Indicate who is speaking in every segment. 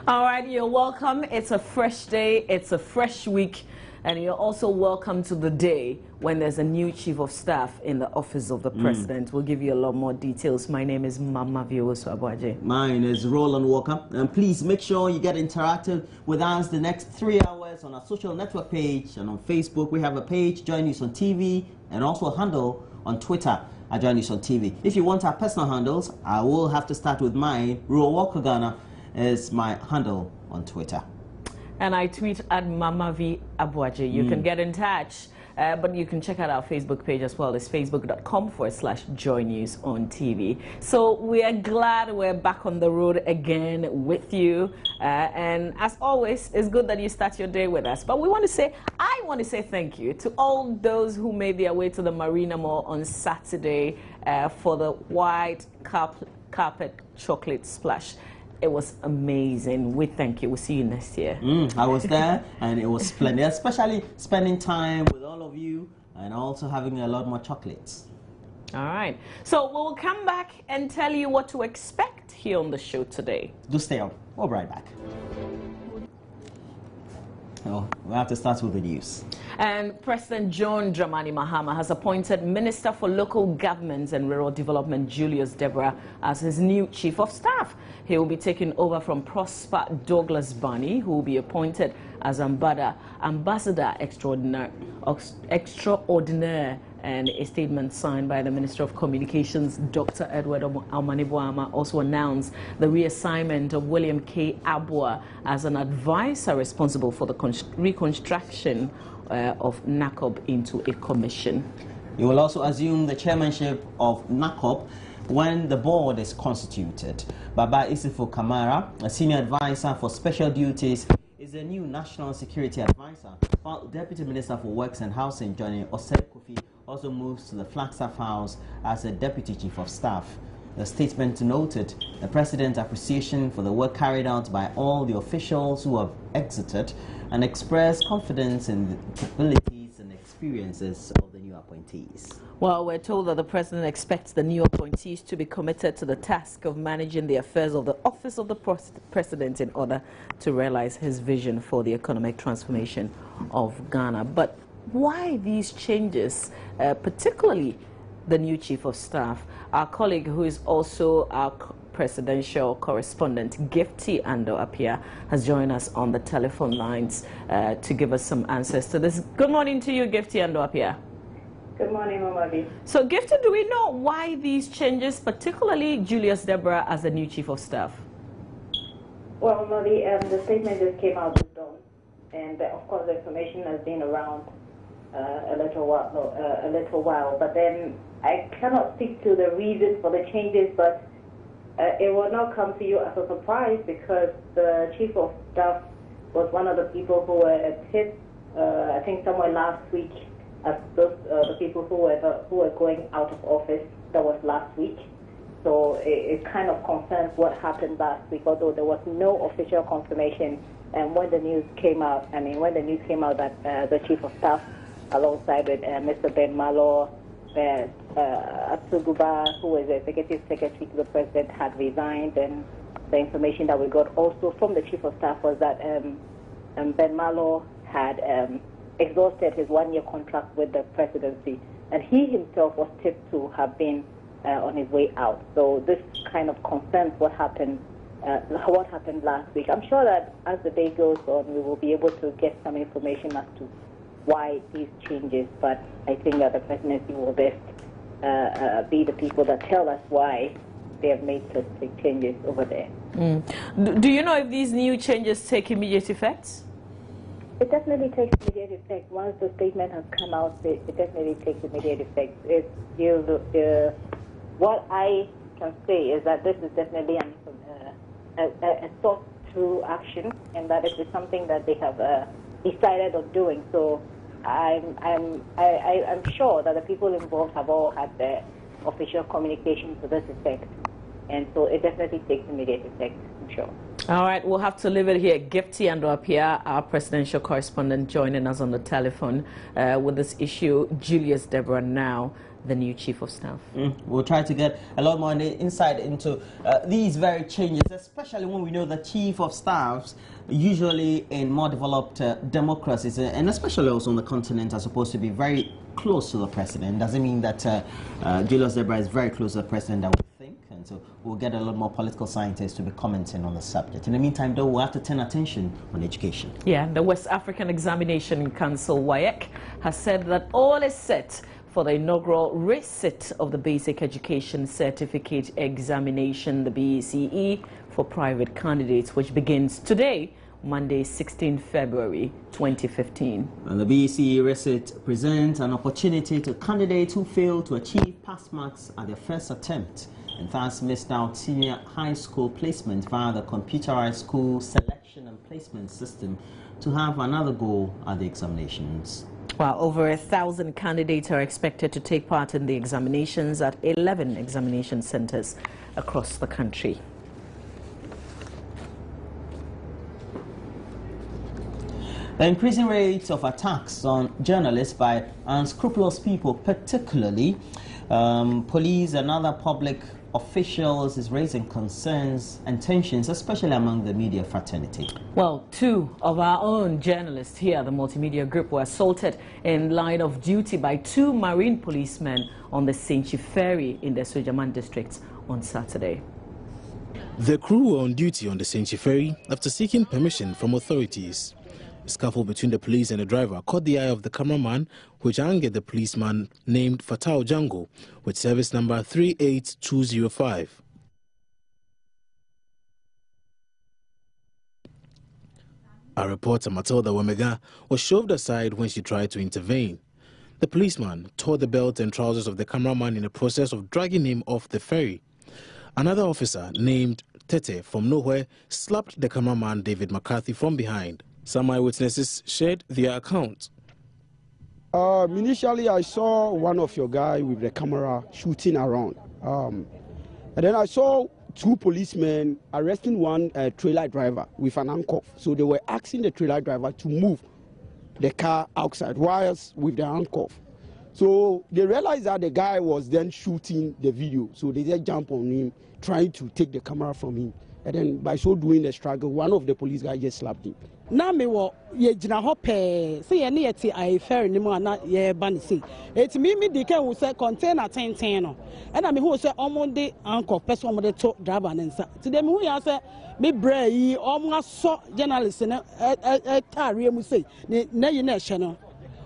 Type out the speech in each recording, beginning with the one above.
Speaker 1: All right, you're welcome. It's a fresh day, it's a fresh week, and you're also welcome to the day when there's a new chief of staff in the office of the president. We'll give you a lot more details. My name is Mama Vioso Abwaje.
Speaker 2: Mine is Roland Walker. And please make sure you get interactive with us the next 3 hours on our social network page and on Facebook. We have a page, Join News on TV, and also a handle on Twitter at Join News on TV. If you want our personal handles, I will have to start with mine. Roland Walker Ghana is my handle on Twitter.
Speaker 1: And I tweet at Mama V Abwaje. You can get in touch, but you can check out our Facebook page as well. It's facebook.com/Join News on TV. So we are glad we're back on the road again with you. And as always, it's good that you start your day with us. But I want to say thank you to all those who made their way to the Marina Mall on Saturday for the white carpet chocolate splash. It was amazing. We thank you. We'll see you next year.
Speaker 2: I was there and it was splendid, especially spending time with all of you and also having a lot more chocolates.
Speaker 1: All right. So we'll come back and tell you what to expect here on the show today.
Speaker 2: Do stay on. We'll be right back. Oh, we have to start with the news.
Speaker 1: And President John Dramani Mahama has appointed Minister for Local Governments and Rural Development Julius Deborah as his new Chief of Staff. He will be taking over from Prosper Douglas Barney, who will be appointed as Ambassador Extraordinaire, and a statement signed by the Minister of Communications, Dr. Edward Almanibuama, also announced the reassignment of William K. Abua as an advisor responsible for the reconstruction of NACOB into a commission.
Speaker 2: He will also assume the chairmanship of NACOB when the board is constituted. Baba Isifo Kamara, a senior advisor for special duties, is the new national security advisor, while Deputy Minister for Works and Housing, Johnny Osei Kofi, also moves to the Flagstaff House as a Deputy Chief of Staff. The statement noted the President's appreciation for the work carried out by all the officials who have exited and expressed confidence in the abilities and experiences of the new appointees.
Speaker 1: Well, we're told that the President expects the new appointees to be committed to the task of managing the affairs of the Office of the President in order to realize his vision for the economic transformation of Ghana. But why these changes, particularly the new Chief of Staff? Our colleague, who is also our presidential correspondent, Gifty Ando Apia, has joined us on the telephone lines to give us some answers to this. Good morning to you, Gifty Ando Apia.
Speaker 3: Good morning, Mama.
Speaker 1: So, Gifty, do we know why these changes, particularly Julius Deborah as the new Chief of Staff?
Speaker 3: Well, Mama, the statement just came out this dawn, and of course the information has been around a little while. But then I cannot speak to the reasons for the changes, but it will not come to you as a surprise because the Chief of Staff was one of the people who were picked, I think somewhere last week, as those the people who were going out of office. That was last week. So it kind of confirms what happened last week, although there was no official confirmation. And when the news came out, that the Chief of Staff, alongside with Mr. Ben Malo, Atsuguba, who was the Executive Secretary to the President, had resigned, and the information that we got also from the Chief of Staff was that Ben Malo had exhausted his one-year contract with the presidency, and he himself was tipped to have been on his way out. So this kind of confirms what happened last week. I'm sure that as the day goes on, we will be able to get some information as to why these changes, but I think that the presidency will best be the people that tell us why they have made such big changes over there.
Speaker 1: Do you know if these new changes take immediate effect?
Speaker 3: It definitely takes immediate effect. Once the statement has come out, it definitely takes immediate effect. What I can say is that this is definitely a thought-through action, and that it is something that they have decided on doing. So I'm sure that the people involved have all had their official communication to this effect, and so it definitely takes immediate effect, I'm sure.
Speaker 1: All right, we'll have to leave it here. Gifty Ando Apia, our presidential correspondent, joining us on the telephone with this issue. Julius Deborah now the new chief of staff.
Speaker 2: We'll try to get a lot more insight into these very changes, especially when we know that chief of staffs usually in more developed democracies, and especially also on the continent, are supposed to be very close to the president. Doesn't mean that Julius Zebra is very close to the president that we think, and so we'll get a lot more political scientists to be commenting on the subject. In the meantime, though, we'll have to turn attention on education.
Speaker 1: Yeah, the West African Examination Council, WAEC, has said that all is set for the inaugural resit of the Basic Education Certificate Examination, the BECE, for private candidates, which begins today, Monday, 16 February 2015.
Speaker 2: And the BECE resit presents an opportunity to candidates who fail to achieve pass marks at their first attempt and thus missed out senior high school placement via the computerized school selection and placement system to have another go at the examinations.
Speaker 1: Well, over 1,000 candidates are expected to take part in the examinations at 11 examination centers across the country.
Speaker 2: The increasing rates of attacks on journalists by unscrupulous people, particularly police and other public officials, is raising concerns and tensions, especially among the media fraternity.
Speaker 1: Well, 2 of our own journalists here, the Multimedia Group, were assaulted in line of duty by 2 marine policemen on the Senchi Ferry in the Sojaman district on Saturday.
Speaker 4: The crew were on duty on the Senchi Ferry after seeking permission from authorities. A scuffle between the police and the driver caught the eye of the cameraman, which angered the policeman named Fatao Django with service number 38205. Our reporter Matilda Wemega was shoved aside when she tried to intervene. The policeman tore the belt and trousers of the cameraman in the process of dragging him off the ferry. Another officer named Tete from nowhere slapped the cameraman David McCarthy from behind. Some eyewitnesses shared their account.
Speaker 5: Initially, I saw one of your guys with the camera shooting around. And then I saw 2 policemen arresting one trailer driver with an handcuff. So they were asking the trailer driver to move the car outside whilst with the handcuff. So they realized that the guy was then shooting the video. So they just jumped on him, trying to take the camera from him. And then by so doing the struggle, one of the police guys just slapped him.
Speaker 6: Na me wo ye gina ho pe se ye ne ye ti ai ferry ni mu ana ye ba ni sei eti mi di kan wo se container tenten no e na me hu se omo de anko person omo de to driver ne nsa ti de me hu ya se me bra yi omo aso journalist ne tare mu sei na yi na ehye no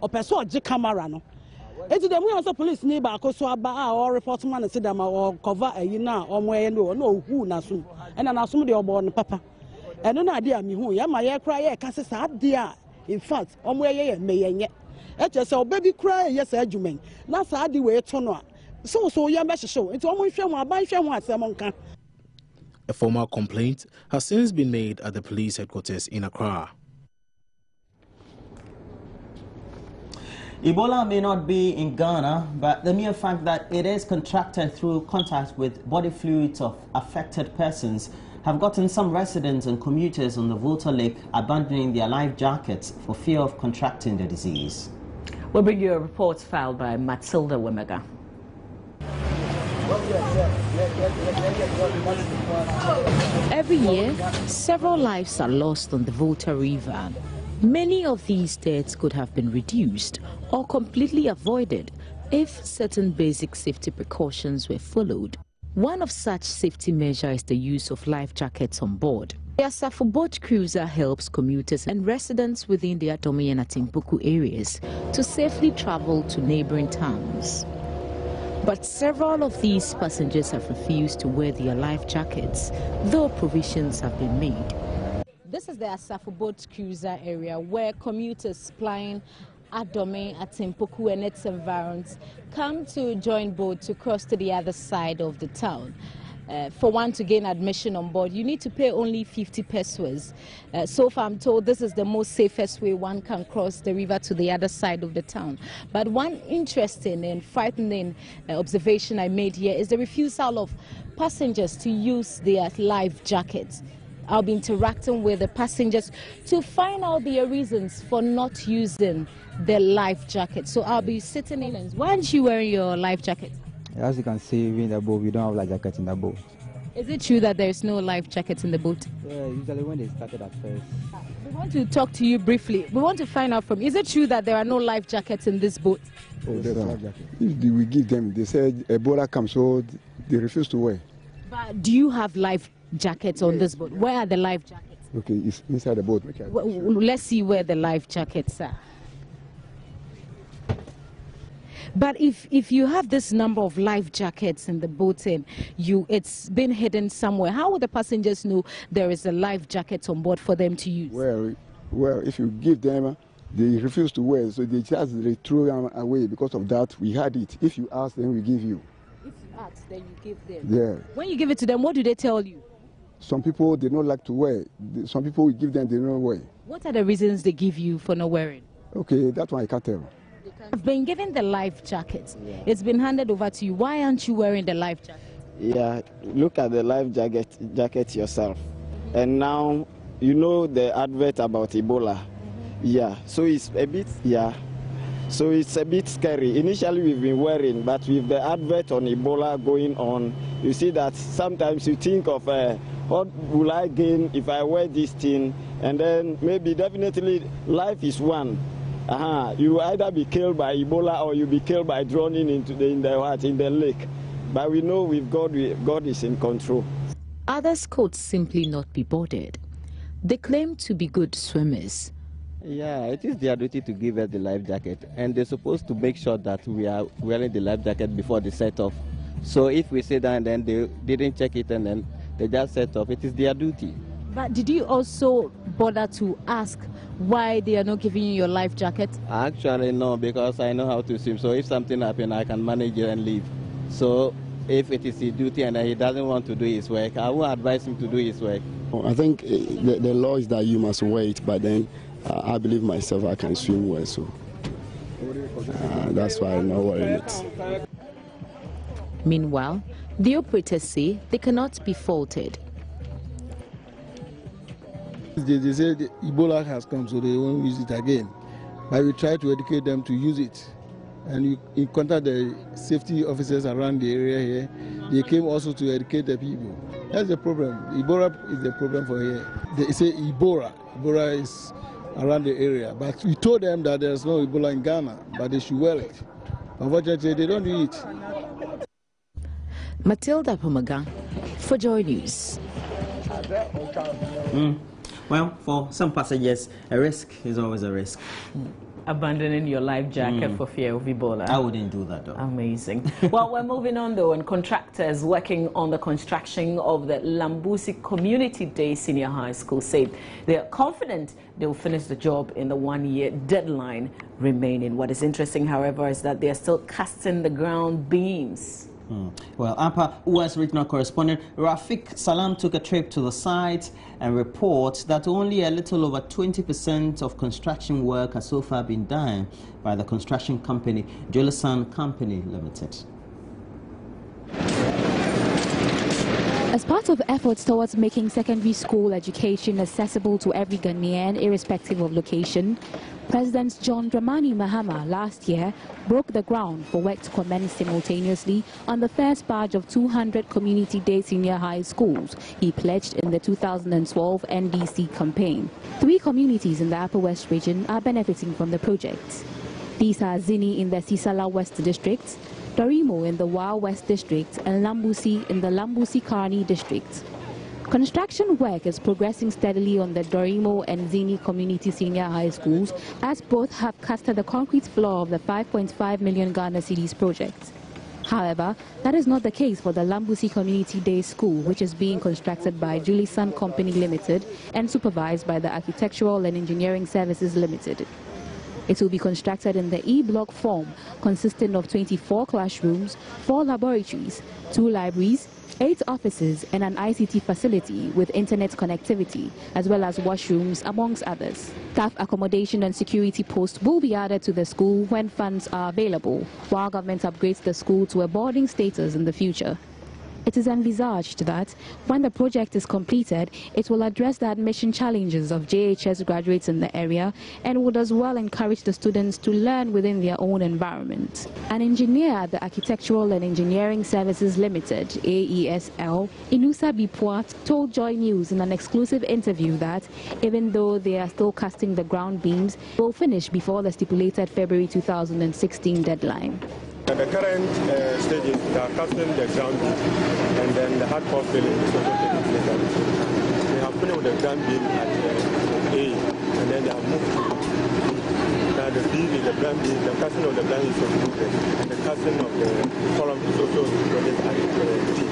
Speaker 6: o person oje camera no eti de mu ya se police ni ba akoso aba a o report man se da ma o cover ayi na omo ye no na ohu na so e na na so de obo no papa. And no idea me who ya my cry cast idea. In fact, ye may ye. Just so baby cry, yes, argument. That's how the way to so ya message show. It's almost show my buy show once a monk.
Speaker 4: A formal complaint has since been made at the police headquarters in Accra.
Speaker 2: Ebola may not be in Ghana, but the mere fact that it is contracted through contact with body fluids of affected persons have gotten some residents and commuters on the Volta Lake abandoning their life jackets for fear of contracting the disease.
Speaker 1: We'll bring you a report filed by Matilda Wemega.
Speaker 7: Every year, several lives are lost on the Volta River. Many of these deaths could have been reduced or completely avoided if certain basic safety precautions were followed. One of such safety measures is the use of life jackets on board. The Asafo boat cruiser helps commuters and residents within the Adome and Atimpuku areas to safely travel to neighboring towns. But several of these passengers have refused to wear their life jackets, though provisions have been made. This is the Asafo boat cruiser area where commuters flying Adome, Atimpuku and its environs come to join boat to cross to the other side of the town. For one to gain admission on board, you need to pay only 50 pesos. So far, I'm told this is the most safest way one can cross the river to the other side of the town. But one interesting and frightening observation I made here is the refusal of passengers to use their life jackets. I'll be interacting with the passengers to find out their reasons for not using their life jacket. So I'll be sitting in. Why aren't you wearing your life jacket?
Speaker 8: As you can see, in the boat, we don't have life jacket in the boat.
Speaker 7: Is it true that there's no life jacket in the boat?
Speaker 8: Yeah, usually when they started at first.
Speaker 7: We want to talk to you briefly. We want to find out from you. Is it true that there are no life jackets in this boat?
Speaker 9: Oh, there's life jacket. If we give them, they said Ebola comes, so they refuse to wear.
Speaker 7: But do you have life jackets on this boat? Where are the life jackets?
Speaker 9: Okay, it's inside the boat.
Speaker 7: Let's see where the life jackets are. But if you have this number of life jackets in the boat and it's been hidden somewhere, how would the passengers know there is a life jacket on board for them to use?
Speaker 9: Well, if you give them, they refuse to wear, so they throw them away. Because of that, we had it. If you ask them, we give you.
Speaker 7: If you ask, then you give them.
Speaker 9: Yeah.
Speaker 7: When you give it to them, what do they tell you?
Speaker 9: Some people, they don't like to wear. Some people, we give them, they don't wear.
Speaker 7: What are the reasons they give you for not wearing?
Speaker 9: Okay, that one I can't tell.
Speaker 7: You've been given the life jacket. Yeah. It's been handed over to you. Why aren't you wearing the life jacket?
Speaker 10: Yeah, look at the life jacket yourself. And now you know the advert about Ebola. Yeah, so it's a bit, so it's a bit scary. Initially we've been wearing, but with the advert on Ebola going on, you see that sometimes you think of what will I gain if I wear this thing, and then maybe definitely life is one. You either be killed by Ebola or you be killed by drowning in the lake. But we know with God is in control.
Speaker 7: Others could simply not be bothered. They claim to be good swimmers.
Speaker 11: Yeah, it is their duty to give us the life jacket, and they're supposed to make sure that we are wearing the life jacket before they set off. So if we sit down and then they didn't check it and then they just set off, it is their duty.
Speaker 7: But did you also bother to ask why they are not giving you your life jacket?
Speaker 11: Actually, no, because I know how to swim. So if something happens, I can manage it and leave. So if it is his duty and he doesn't want to do his work, I will advise him to do his work.
Speaker 9: I think the law is that you must wait, but then I believe myself I can swim well, so that's why I'm not worrying it.
Speaker 7: Meanwhile, the operators say they cannot be faulted.
Speaker 12: They say the Ebola has come, so they won't use it again. But we try to educate them to use it. And you contact the safety officers around the area here. They came also to educate the people. That's the problem. Ebola is the problem for here. They say Ebola. Ebola is around the area. But we told them that there's no Ebola in Ghana, but they should wear it. Unfortunately, they don't do it.
Speaker 7: Matilda Pomaga for Joy News.
Speaker 2: Well, for some passengers, a risk is always a risk.
Speaker 1: Abandoning your life jacket for fear of Ebola.
Speaker 2: I wouldn't do that, though.
Speaker 1: Amazing. Well, we're moving on, though, and contractors working on the construction of the Lambusi Community Day Senior High School say they are confident they will finish the job in the one-year deadline remaining. What is interesting, however, is that they are still casting the ground beams.
Speaker 2: Well, AMPA US regional correspondent Rafik Salam took a trip to the site and reports that only a little over 20% of construction work has so far been done by the construction company Jolisan Company Limited.
Speaker 13: As part of efforts towards making secondary school education accessible to every Ghanaian, irrespective of location, President John Dramani Mahama last year broke the ground for work to commence simultaneously on the first batch of 200 Community Day Senior High Schools he pledged in the 2012 NDC campaign. 3 communities in the Upper West region are benefiting from the project. These are Zini in the Sisala West District, Dorimo in the Wa West District, and Lambusi in the Lambusi-Karni District. Construction work is progressing steadily on the Dorimo and Zini Community Senior High Schools, as both have casted the concrete floor of the 5.5 million Ghana cedis project. However, that is not the case for the Lambusi Community Day School, which is being constructed by Jolisan Company Limited and supervised by the Architectural and Engineering Services Limited. It will be constructed in the E-block form, consisting of 24 classrooms, 4 laboratories, 2 libraries, 8 offices and an ICT facility with internet connectivity, as well as washrooms, amongst others. Staff accommodation and security posts will be added to the school when funds are available, while government upgrades the school to a boarding status in the future. It is envisaged that when the project is completed, it will address the admission challenges of JHS graduates in the area and would as well encourage the students to learn within their own environment. An engineer at the Architectural and Engineering Services Limited, AESL, Inusa Bipuat, told Joy News in an exclusive interview that even though they are still casting the ground beams, they will finish before the stipulated February 2016 deadline.
Speaker 14: The current stage is they are casting the ground beam, and then the hardcore filling is also taking place at the same time. They have finished with the ground beam at A, and then they have moved to now the B is the ground beam, the casting of the ground is concluded, and the casting of the column is also concluded at D.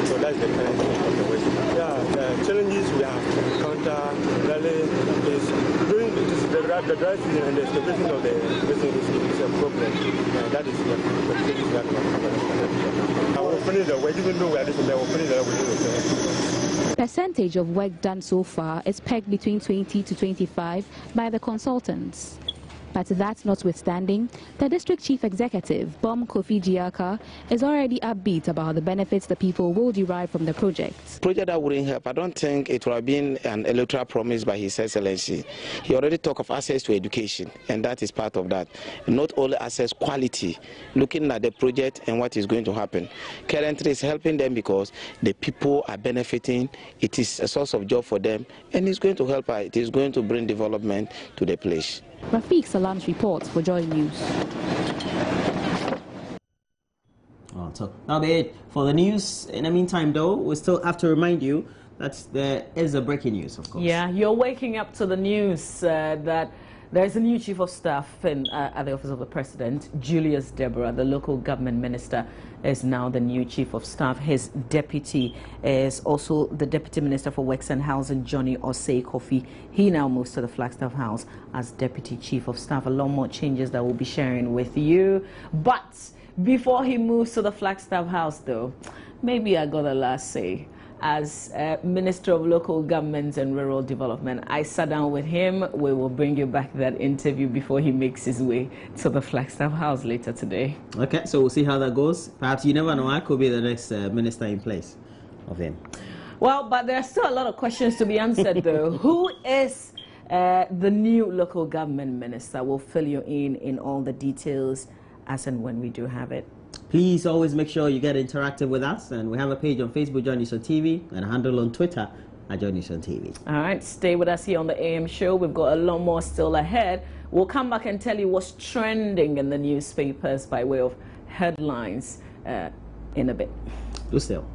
Speaker 14: So that's the current stage of the West. Yeah, the challenges we have encountered really is during the dry season and the stability of the business is a problem. That is what that I will finish the work, even though we are listening, I will finish the work.
Speaker 13: Percentage of work done so far is pegged between 20 to 25 by the consultants. But that notwithstanding, the district chief executive, Bom Kofi Giaka, is already upbeat about the benefits the people will derive from the project.
Speaker 15: Project that wouldn't help, I don't think it would have been an electoral promise by His Excellency. He already talked of access to education, and that is part of that. Not only access, quality, looking at the project and what is going to happen. Currently, it's helping them because the people are benefiting. It is a source of job for them, and it's going to help. It is going to bring development to the place.
Speaker 13: Rafiq Salam's reports for Joy News.
Speaker 2: So that'll be it for the news. In the meantime, though, we still have to remind you that there is a breaking news, of course.
Speaker 1: Yeah, you're waking up to the news that there's a new chief of staff at the office of the president. Julius Deborah, the local government minister, is now the new chief of staff. His deputy is also the deputy minister for works and housing, Johnny Osei Kofi. He now moves to the Flagstaff House as deputy chief of staff. A lot more changes that we'll be sharing with you. But before he moves to the Flagstaff House, though, maybe I got a last say. As Minister of Local Governments and Rural Development, I sat down with him. We will bring you back that interview before he makes his way to the Flagstaff House later today.
Speaker 2: Okay, so we'll see how that goes. Perhaps you never know, I could be the next minister in place of him.
Speaker 1: Well, but there are still a lot of questions to be answered, though. Who is the new local government minister? We'll fill you in all the details as and when we do have it.
Speaker 2: Please always make sure you get interactive with us, and we have a page on Facebook, Joy News on TV, and a handle on Twitter at Joy News on TV.
Speaker 1: All right, stay with us here on the AM show. We've got a lot more still ahead. We'll come back and tell you what's trending in the newspapers by way of headlines in a bit.
Speaker 2: Do still.